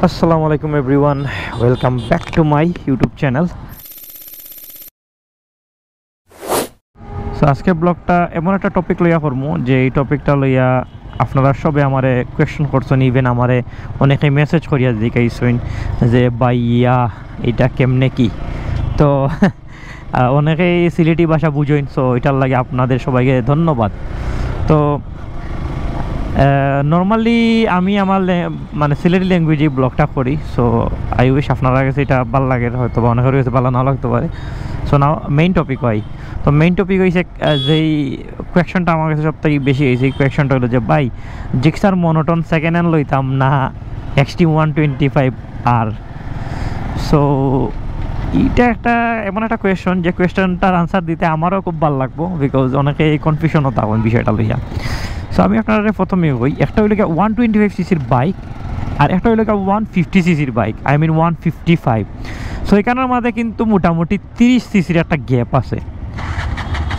আসসালামু আলাইকুম everyone, welcome back to my YouTube channel. So আজকে ব্লগটা এমন একটা টপিক লইয়া করবো যে এই টপিকটা লইয়া আপনারা সবে আমারে কোয়েশ্চন করছেন, ইভেন আমারে অনেকে মেসেজ করিয়া দেখাইছেন যে ভাইয়া এটা কেমনে কি। তো অনেকেই সিলেটি ভাষা বুঝেন, সো এটার লাগে আপনাদের সবাইকে ধন্যবাদ। তো নর্মালি আমি আমার মানে সিলেটি ল্যাঙ্গুয়েজে ব্লগটা করি, সো আই উইশ আপনারা কাছে এটা ভালো লাগে, হয়তো বা অনেকের কাছে ভালো নাও লাগতে পারে। সো নাও মেইন টপিক হয়। তো মেইন টপিক হয়েছে যেই কোয়েকশনটা আমার কাছে সবথেকে বেশি হয়েছে, এই কোয়েকশনটা হলো যে ভাই জিক্সার মনোটন সেকেন্ড হ্যান্ড লইতাম না XT125R। সো এইটা একটা এমন একটা কোয়েশন যে কোয়েশনটার আনসার দিতে আমারও খুব ভালো লাগবো, বিকজ অনেকে এই কনফিউশনও থাকুন বিষয়টা লইয়া। সো আমি আপনারা প্রথমে হই, একটা হইল 125cc বাইক আর একটা হইল 150cc bike, I mean 155। So এখানের মধ্যে কিন্তু মোটামুটি 30cc একটা গ্যাপ আছে।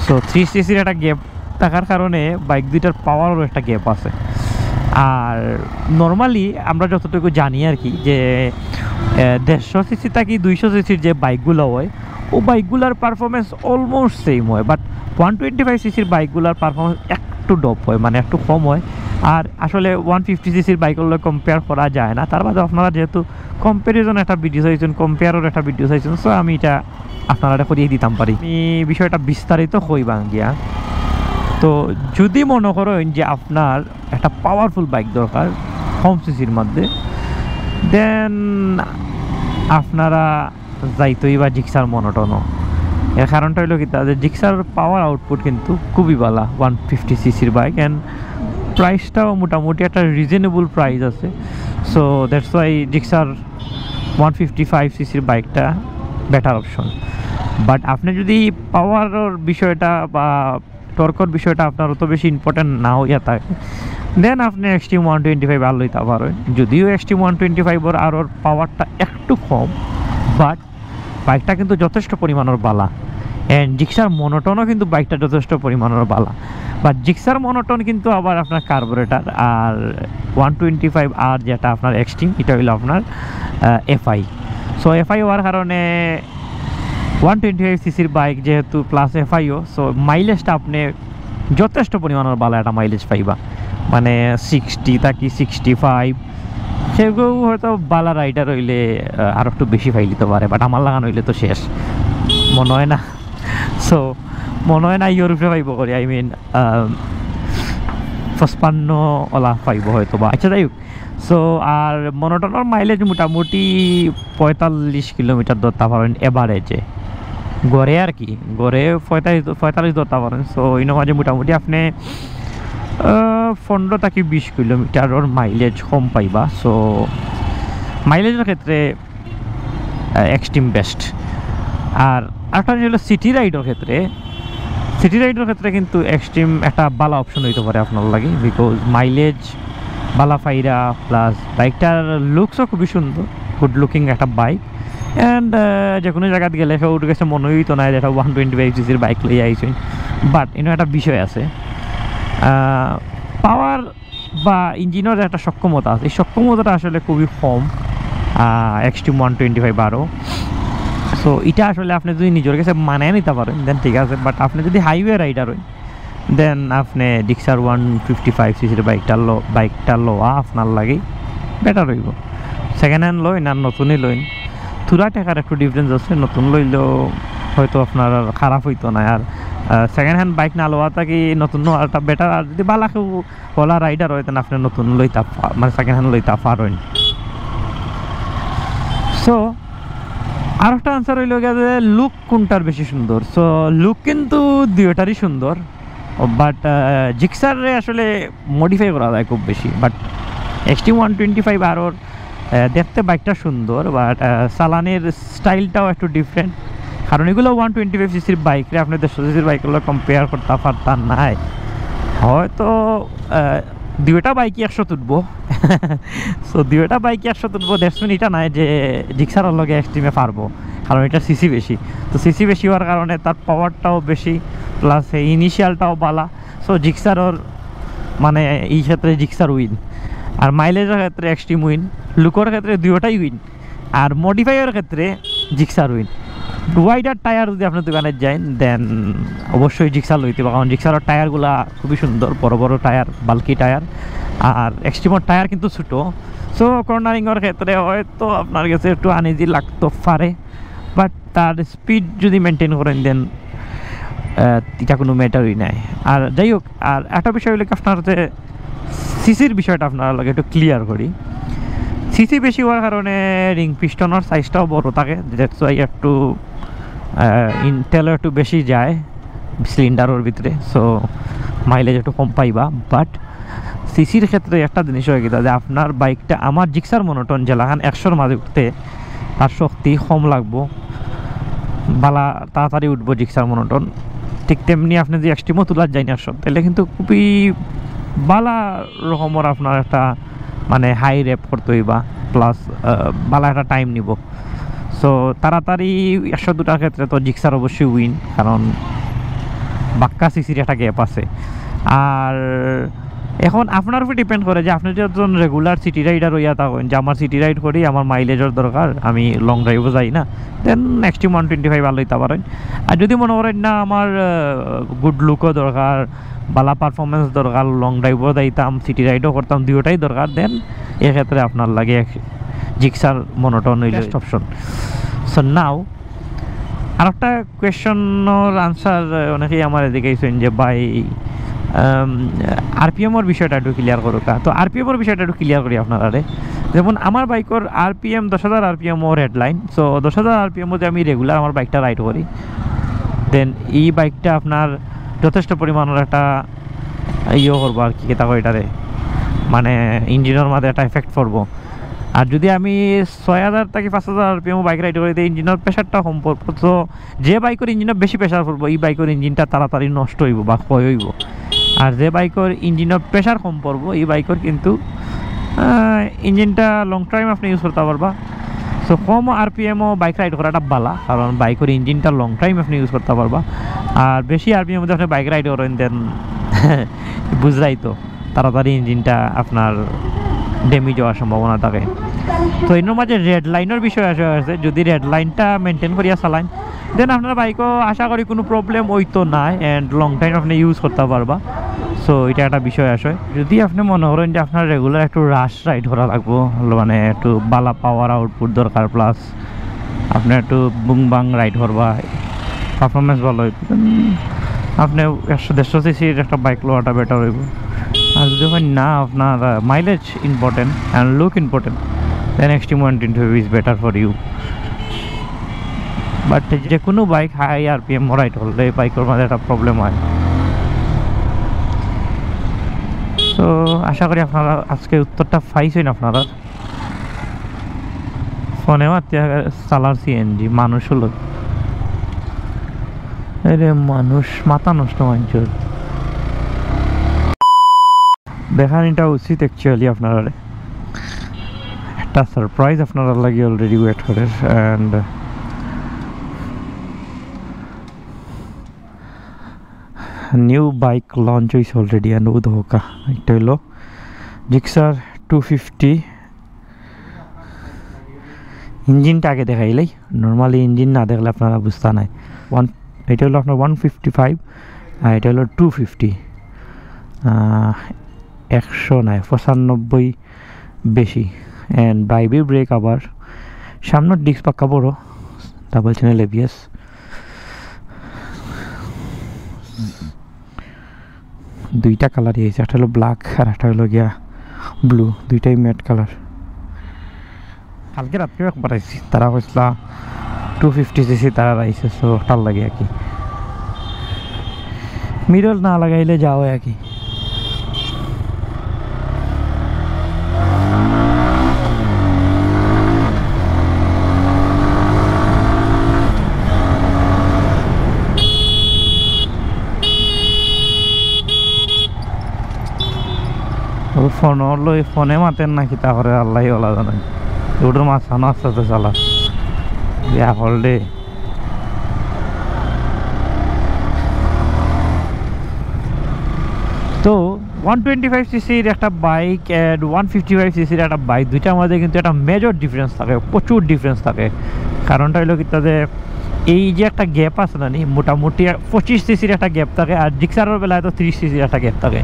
সো 30cc একটা গ্যাপ থাকার কারণে বাইক দুইটার পাওয়ারও একটা গ্যাপ আছে। আর নর্মালি আমরা যতটুকু জানি আর কি যে 150cc থেকে 200cc যে বাইকগুলো হয় ও বাইকগুলোর পারফরমেন্স অলমোস্ট সেম হয়, বাট 125cc বাইকগুলোর পারফরমেন্স একটু ড্রপ হয়, মানে একটু কম হয়। আর আসলে 150cc বাইকগুলো কম্পেয়ার করা যায় না। তার বাদে আপনারা যেহেতু কম্প্যারিজন একটা ভিডিও চাইছেন, কম্পেয়ারের একটা ভিডিও চাইছেন, সো আমি এটা আপনারা করিয়ে দিতাম পারি। আমি বিষয়টা বিস্তারিত হইবা গিয়া। তো যদি মনে করেন যে আপনার একটা পাওয়ারফুল বাইক দরকার কম সিসির মধ্যে, দেন আপনারা যাইতই বা জিক্সার মনোটনও। এর কারণটা হলো কি, তাদের জিক্সার পাওয়ার আউটপুট কিন্তু খুবই ভালো 150cc বাইক, অ্যান্ড প্রাইসটাও মোটামুটি একটা রিজনেবল প্রাইস আছে। So that's why Gixxer 155cc বাইকটা বেটার অপশন। বাট আপনি যদি পাওয়ারের বিষয়টা বা টর্কর বিষয়টা আপনার অত বেশি ইম্পর্টেন্ট না হইয়া থাকে, দেন আপনি XT125R লইতে পারেন। যদিও XT125 আর ওর পাওয়ারটা একটু কম, বাট বাইকটা কিন্তু যথেষ্ট পরিমাণের বালা। অ্যান্ড জিক্সার মনোটনও কিন্তু বাইকটা যথেষ্ট পরিমাণের বালা, বাট জিক্সার মনোটন কিন্তু আবার আপনার কার্বোরেটার। আর 125R যেটা আপনার এক্সট্রিম, এটা হইলো আপনার FI। সো FI হওয়ার কারণে 125cc বাইক যেহেতু প্লাস FIও, সো মাইলেজটা আপনি যথেষ্ট পরিমাণের ভালো একটা মাইলেজ পাইবা, মানে 60 থাকি 65। সেগুলো হয়তো বালা রাইডার হইলে আর একটু বেশি ফাইলিতে পারে, বাট আমার লাগানো হইলে তো শেষ মনে হয় না। সো মনে হয় না ইউরোপে পাইব করি, আই মিন 55 ওলা পাইব হয়তো বা। আচ্ছা যাই হোক। সো আর মনোটনের মাইলেজ মোটামুটি 45 কিলোমিটার ধরতে পারেন এভারেজে, গড়ে আর কি, গড়ে 45 ধরতে পারেন। সো ইনো মাঝে মোটামুটি আপনি 15 থেকে 20 কিলোমিটারের মাইলেজ কম পাইবা। সো মাইলেজের ক্ষেত্রে এক্সট্রিম বেস্ট। আর একটা হলো সিটি রাইডের ক্ষেত্রে কিন্তু এক্সট্রিম একটা ভালো অপশন হইতে পারে আপনার লাগে, বিকজ মাইলেজ ভালো পাইরা, প্লাস বাইকটার লুকসও খুবই সুন্দর, গুড লুকিং একটা বাইক। অ্যান্ড যে কোনো জায়গায় গেলে ওর কাছে মনে হইতো না যেটা 125cc বাইক লইয়া আইছেন। বাট এনে একটা বিষয় আছে, পাওয়ার বা ইঞ্জিনের একটা সক্ষমতা আছে, এই সক্ষমতাটা আসলে খুবই কম XT125 সো এটা আসলে আপনি যদি নিজের কাছে মানায় নিতে পারেন দেন ঠিক আছে, বাট আপনি যদি হাইওয়ে রাইডার হন দেন আপনি জিক্সার 155cc বাইকটা লওয়া আপনার লাগে বেটার হইব। সেকেন্ড হ্যান্ড লইন আর নতুনই লইন, থোড়া টাকার একটু ডিফারেন্স আছে, নতুন লইলেও হয়তো আপনার খারাপ হইতো না। আর সেকেন্ড হ্যান্ড বাইক না লওয়া থাকি নতুন একটা বেটার। আর যদি বালা কেউ ওলা রাইডার হয় তেন আপনি নতুন লইতা, মানে সেকেন্ড হ্যান্ড লইতা পারেন। সো আর একটা আনসার হইল যে লুক কোনটার বেশি সুন্দর। সো লুক কিন্তু দুইটারই সুন্দর, বাট জিক্সারে আসলে মডিফাই করা যায় খুব বেশি। বাট XT125R ওর দেখতে বাইকটা সুন্দর, বাট চালানের স্টাইলটাও একটু ডিফারেন্ট। কারণ এগুলো 125cc বাইকরে আপনি 150cc বাইকগুলো কম্পেয়ার করতে পারতাম নাই। হয়তো দুইটা বাইকই 100 তুলবো। সো দুইটা বাইকই 100 তুলবো, দেখুন এটা নাই যে জিক্সারের লগে এক্সট্রিমে পারবো, কারণ এটা সিসি বেশি। তো সিসি বেশি হওয়ার কারণে তার পাওয়ারটাও বেশি, প্লাস ইনিশিয়ালটাও বালা। সো জিক্সারের মানে এই ক্ষেত্রে জিক্সার উইন। আর মাইলেজের ক্ষেত্রে এক্সট্রিম উইন, লুকোর ক্ষেত্রে দুটোটাই উইন, আর মডিফাইয়ের ক্ষেত্রে জিক্সার উইন। ওয়াইডার টায়ার যদি আপনার দোকানে যান দেন অবশ্যই জিক্সার লইতে পারেন, কারণ জিক্সারের টায়ারগুলা খুবই সুন্দর, বড় বড় টায়ার, বাল্কি টায়ার। আর এক্সট্রিমের টায়ার কিন্তু ছোটো, সো কর্নারিংয়ের ক্ষেত্রে হয়তো আপনার কাছে একটু আনইজি লাগতে পারে, বাট তার স্পিড যদি মেনটেন করেন দেন এটা কোনো ম্যাটারই নাই। আর যাই হোক, আর একটা বিষয় হলো আপনার যে সিসির বিষয়টা আপনার লাগে একটু ক্লিয়ার করি। সিসি বেশি হওয়ার কারণে রিং পিস্টনের সাইজটাও বড় থাকে, দ্যাটস ওয়াই একটু তেলও একটু বেশি যায় সিলিন্ডারের ভিতরে, সো মাইলেজ একটু কম পাইবা। বাট সিসির ক্ষেত্রে একটা জিনিস হয়ে গেছে যে আপনার বাইকটা, আমার জিক্সার মনোটন জেলাখান 100-র মাঝে উঠতে তার শক্তি কম লাগবো, বালা তাড়াতাড়ি উঠবো জিক্সার মনোটন। ঠিক তেমনি আপনি যদি এক্সট্রিমও তোলার যাই না সব, তাহলে কিন্তু খুবই বালা রকমের আপনার একটা মানে হাই র্যাপ করতে হইবা, প্লাস বালা একটা টাইম নিব। সো তাড়াতাড়ি 100-2টার ক্ষেত্রে তো জিক্সার অবশ্যই উইন, কারণ বাক্কা সিসির একটা গ্যাপ আছে। আর এখন আপনার উপর ডিপেন্ড করে যে আপনি যখন রেগুলার সিটি রাইডার হইয়া থাকেন, যে আমার সিটি রাইড করি, আমার মাইলেজের দরকার, আমি লং ড্রাইভও যাই না, দেন এক্সট্রিম 125 ভালো হইতে পারেন। আর যদি মনে করেন না আমার গুড লুকও দরকার, ভালো পারফরমেন্স দরকার, লং ড্রাইভও যাইতাম, সিটি রাইডও করতাম, দুটোটাই দরকার, দেন এক্ষেত্রে আপনার লাগে জিক্সার মনোটন হইল বেস্ট অপশন। সো নাও আর একটা কোয়েশনের আনসার অনেকেই আমার এদিকে আইসেন যে ভাই আরপিএমের বিষয়টা একটু ক্লিয়ার করুক। তো আরপিএমের বিষয়টা একটু ক্লিয়ার করি আপনারা। যেমন আমার বাইকের আরপিএম 10,000 আরপিএম ও রেড লাইন। সো 10,000 আরপিএম যে আমি রেগুলার আমার বাইকটা রাইড করি, দেন এই বাইকটা আপনার যথেষ্ট পরিমাণের একটা ইয়ে করবো আর কি, কেতা এটারে মানে ইঞ্জিনের মাঝে একটা এফেক্ট পড়বো। আর যদি আমি 6,000 থেকে 5,000 আরপিএম বাইক রাইড করি, ইঞ্জিনের প্রেশারটা কম পড়বো। তো যে বাইকের ইঞ্জিনের বেশি প্রেশার পড়বো, এই বাইকের ইঞ্জিনটা তাড়াতাড়ি নষ্ট হইব বা ক্ষয় হইব। আর যে বাইকের ইঞ্জিনের প্রেশার কম পড়বো, এই বাইকের কিন্তু ইঞ্জিনটা লং টাইম আপনি ইউজ করতে পারবা। সো কম আরপিএমও বাইক রাইড করাটা ভালো, কারণ বাইকের ইঞ্জিনটা লং টাইম আপনি ইউজ করতে পারবা। আর বেশি আরপিএম মধ্যে আপনি বাইক রাইড করেন দেন বুঝলাই তো তাড়াতাড়ি ইঞ্জিনটা আপনার ড্যামেজ হওয়ার সম্ভাবনা থাকে। তো এর মাঝে রেড লাইনের বিষয় আছে, যদি রেড লাইনটা মেনটেন করিয়া চালান দেন আপনার বাইকও আশা করি কোনো প্রবলেম হইতো না, অ্যান্ড লং টাইম আপনি ইউজ করতে পারবা। সো এটা একটা বিষয় আসে। যদি আপনি মনে করেন যে আপনার রেগুলার একটু রাশ রাইড করা লাগবো, মানে একটু বালা পাওয়ার আউটপুট দরকার, প্লাস আপনি একটু বুং বাং রাইড করবা, পারফরমেন্স ভালো হইব, আপনি 100-150 সিসির একটা বাইক লোয়াটা বেটার হইব। আর যদি হয় না আপনার mileage important and look important, then Xtreme 125 is better for you. But যে কোনো বাইক হাই আরপিএম রাইড করলে বাইকের মাঝে একটা প্রবলেম হয়। তো আশা করি আপনারা আজকে উত্তরটা পাইছেন। আপনারা ফোনে চালার সিএনজি মানুষ হলো, আরে মানুষ মাথা নষ্ট মানুষের দেখান এটা উচিত অ্যাকচুয়ালি। আপনারা একটা সারপ্রাইজ আপনারা লাগে অলরেডি ওয়েট করে। অ্যান্ড নিউ বাইক লঞ্চ হয়েছে অলরেডি, অ্যান্ড ও ধোকা একটা হইলো জিক্সার 250। ইঞ্জিনটা আগে দেখাইলেই, নর্মালি ইঞ্জিন না দেখলে আপনারা বুঝতে নাই। এটা হলো আপনার 155 আর এটা হলো 250। 100 নাই, 95 বেশি। অ্যান্ড বাইবি ব্রেক, আবার সামনের ডিস্ক পাক্কা বড়, ডাবল চ্যানেল এবিএস। দুইটা কালার দিয়েছে, একটা হলো ব্ল্যাক আর একটা হলো গিয়া ব্লু, দুইটাই ম্যাট কালার। কালকে রাত্রেও একবার আইসি, তারা কইসলা 250 সিসি তারা আইসে, সো টাল লাগে আর কি। মিরর না লাগাইলে যাও আর কি। ফোনে মাতেন নাকি তাহলে আল্লাহ ওলা জানেন। ওটার মাঝখানে আস্তে আস্তে চালা হল ডে। তো 125 সিসির একটা বাইক অ্যান্ড 155 সিসির একটা বাইক, দুইটার মধ্যে কিন্তু একটা মেজর ডিফারেন্স থাকে, প্রচুর ডিফারেন্স থাকে। কারণটা হলো কি, তাদের এই যে একটা গ্যাপ আছে না, মোটামুটি 25 সিসির একটা গ্যাপ থাকে, আর জিক্সারের বেলায় তো 30 সিসির একটা গ্যাপ থাকে।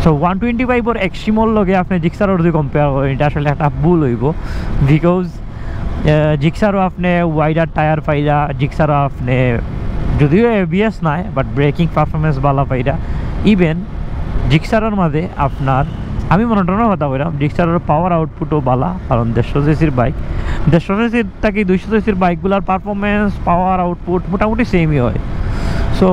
সো 125 এক্সট্রিমর লগে আপনি জিক্সারের যদি কম্পেয়ার করেন, এটা আসলে একটা ভুল হইব। বিকজ জিক্সারও আপনি ওয়াইডার টায়ার পাইরা, জিক্সারও আপনি যদিও এবিএস নাই, বাট ব্রেকিং পারফরমেন্স ভালো পাইরা। ইভেন জিক্সারের মাঝে আপনার, আমি মনোটনের কথা বললাম, জিক্সারের পাওয়ার আউটপুটও ভালো, কারণ 150 সিসির বাইক, 150 সিসির থেকে 200 সিসির বাইকগুলোর পারফরমেন্স, পাওয়ার আউটপুট মোটামুটি সেমই হয়। সো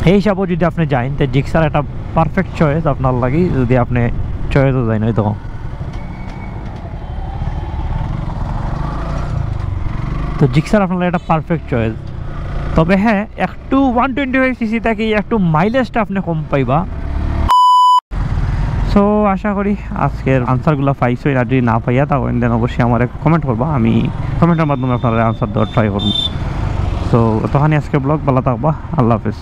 এই হিসাবেও যদি আপনি যান, তো জিক্সার একটা পারফেক্ট চয়েস আপনার লাগে, যদি আপনি চয়েসও যাই নয় তখন। তো জিক্সার আপনার একটা পারফেক্ট চয়েস। তবে হ্যাঁ, একটু 125 সিসি থেকে একটু মাইলেজটা আপনি কম পাইবা। সো আশা করি আজকের আনসারগুলো পাইছো। আর যদি না পাইয়া তখন দেন অবশ্যই আমার কমেন্ট করবা, আমি কমেন্টের মাধ্যমে আপনারা আনসার দেওয়ার ট্রাই করবো। সো তখনই আজকে ব্লগ ভালো থাকবা, আল্লাহ হাফেজ।